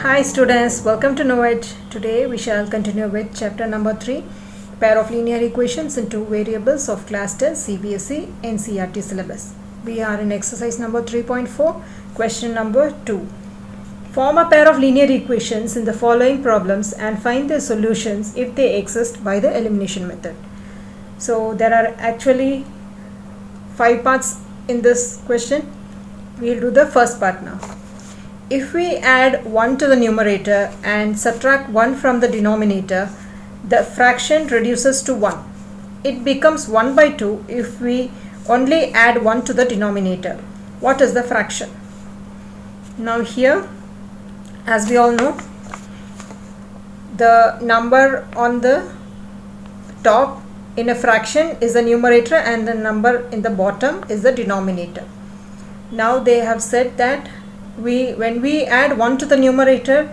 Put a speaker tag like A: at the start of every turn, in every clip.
A: Hi students, welcome to Knowledge. Today we shall continue with chapter number 3, pair of linear equations in two variables of class 10 CBSE NCERT syllabus. We are in exercise number 3.4, question number 2. Form a pair of linear equations in the following problems and find their solutions if they exist by the elimination method. So there are actually 5 parts in this question. We'll do the first part now. If we add 1 to the numerator and subtract 1 from the denominator, the fraction reduces to 1. It becomes 1 by 2 if we only add 1 to the denominator. What is the fraction? Now here, as we all know, the number on the top in a fraction is the numerator and the number in the bottom is the denominator. Now they have said that when we add 1 to the numerator,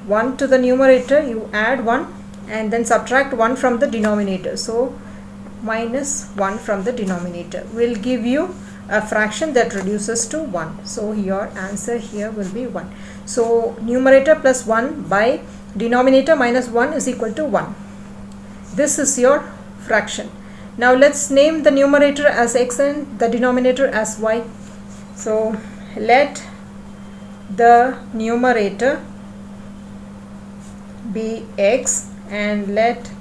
A: you add 1 and then subtract 1 from the denominator. So minus 1 from the denominator will give you a fraction that reduces to 1. So your answer here will be 1. So numerator plus 1 by denominator minus 1 is equal to 1. This is your fraction. Now let's name the numerator as x and the denominator as y. So let the numerator be x and let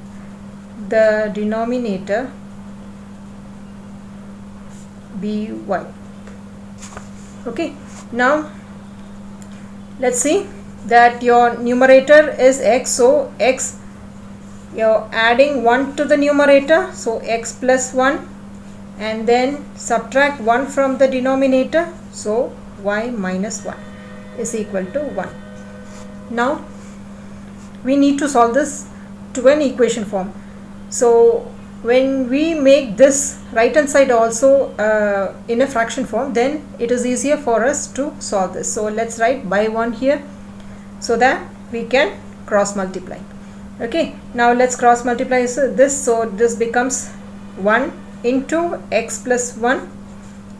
A: the denominator be y. Okay, now let's see that your numerator is x, so x, you're adding 1 to the numerator, so x plus 1, and then subtract 1 from the denominator, so y minus 1 is equal to 1. Now we need to solve this to an equation form. So when we make this right hand side also in a fraction form, then it is easier for us to solve this. So let's write by 1 here so that we can cross multiply. Okay, now let's cross multiply this, so this becomes 1 into x plus 1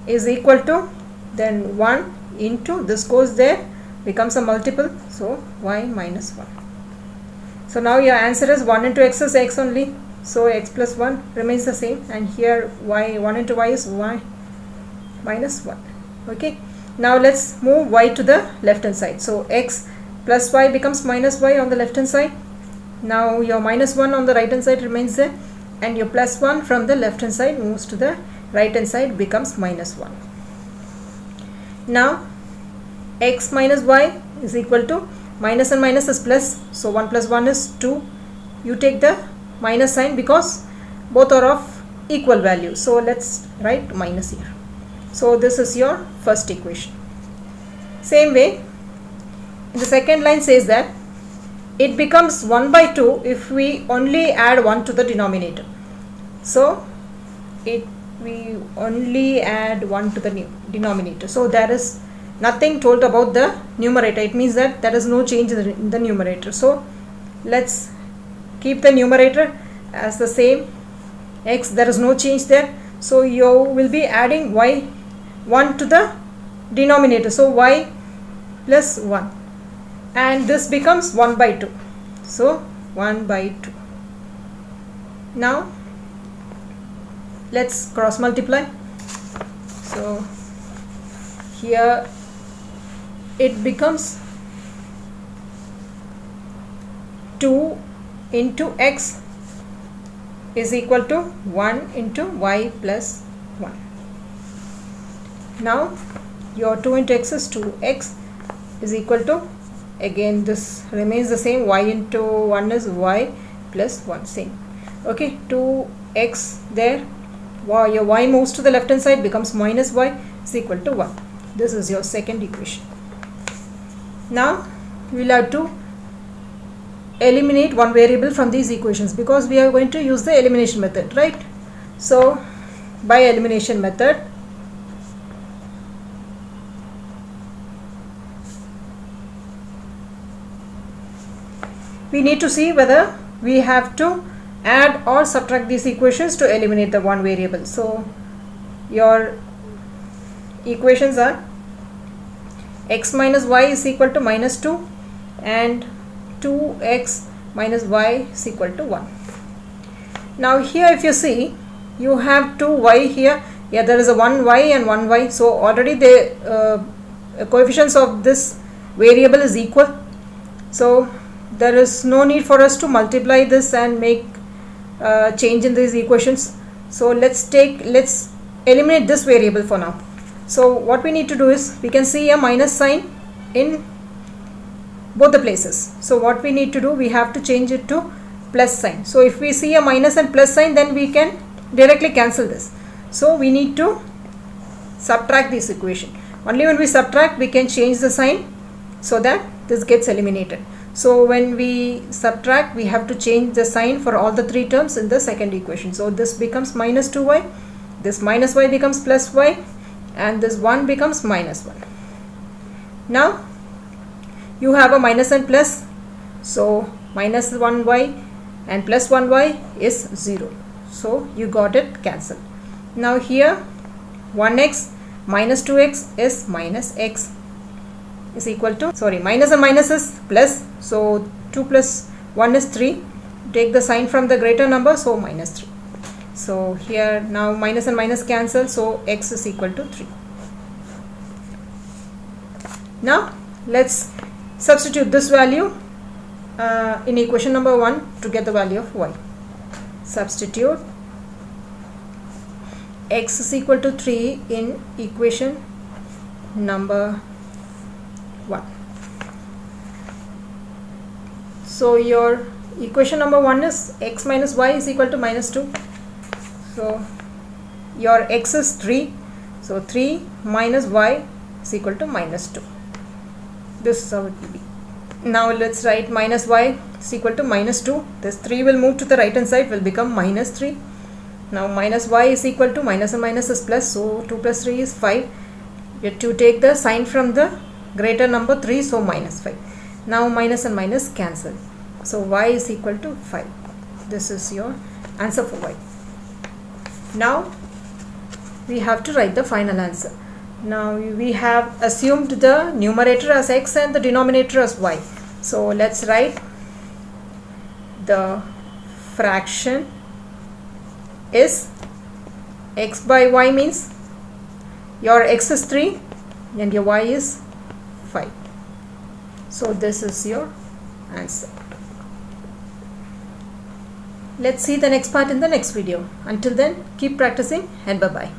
A: is equal to, then 1 into this goes there, becomes a multiple, so y minus 1. So now your answer is 1 into x is x only, so x plus 1 remains the same, and here y, 1 into y is y minus 1. Okay, now let's move y to the left hand side. So x plus y becomes minus y on the left hand side. Now your minus 1 on the right hand side remains there, and your plus 1 from the left hand side moves to the right hand side, becomes minus 1. Now x minus y is equal to, minus and minus is plus, so 1 plus 1 is 2. You take the minus sign because both are of equal value, so let's write minus here. So this is your first equation. Same way, in the second line says that it becomes 1 by 2 if we only add 1 to the denominator. So we only add 1 to the denominator, so there is nothing told about the numerator. It means that there is no change in the numerator. So let's keep the numerator as the same, x, there is no change there, so you will be adding y 1 to the denominator, so y plus 1, and this becomes 1 by 2, so 1 by 2. Now let's cross multiply. So here it becomes 2 into x is equal to 1 into y plus 1. Now your 2 into x is 2x is equal to, again this remains the same, y into 1 is y plus 1, same. Okay, 2x there, your y moves to the left hand side, becomes minus y is equal to 1. This is your second equation. Now we will have to eliminate one variable from these equations because we are going to use the elimination method, right? So by elimination method, we need to see whether we have to add or subtract these equations to eliminate the one variable. So your equations are x minus y is equal to minus 2 and 2x minus y is equal to 1. Now here if you see, you have 2y here. Yeah, there is a 1y and 1y. So already the coefficients of this variable is equal. So there is no need for us to multiply this and make change in these equations. So let's eliminate this variable for now. So what we need to do is, we can see a minus sign in both the places. So what we need to do, we have to change it to plus sign. So if we see a minus and plus sign, then we can directly cancel this. So we need to subtract this equation. Only when we subtract, we can change the sign so that this gets eliminated. So when we subtract, we have to change the sign for all the three terms in the second equation. So this becomes minus 2y, this minus y becomes plus y, and this 1 becomes minus 1. Now you have a minus and plus, so minus 1y and plus 1y is 0. So you got it cancelled. Now here 1x minus 2x is minus x is equal to, minus and minus is plus, so 2 plus 1 is 3. Take the sign from the greater number, so minus 3. So here now minus and minus cancel, so x is equal to 3. Now let's substitute this value in equation number 1 to get the value of y. Substitute x is equal to 3 in equation number 1. So your equation number 1 is x minus y is equal to minus 2. So your x is 3. So 3 minus y is equal to minus 2. This is how it will be. Now let's write minus y is equal to minus 2. This 3 will move to the right hand side, will become minus 3. Now minus y is equal to, minus and minus is plus, so 2 plus 3 is 5. You have to take the sign from the greater number 3, so minus 5. Now minus and minus cancel. So y is equal to 5. This is your answer for y. Now we have to write the final answer. Now we have assumed the numerator as x and the denominator as y. So let's write the fraction is x by y, means your x is 3 and your y is 5. So this is your answer. Let's see the next part in the next video. Until then, keep practicing and bye-bye.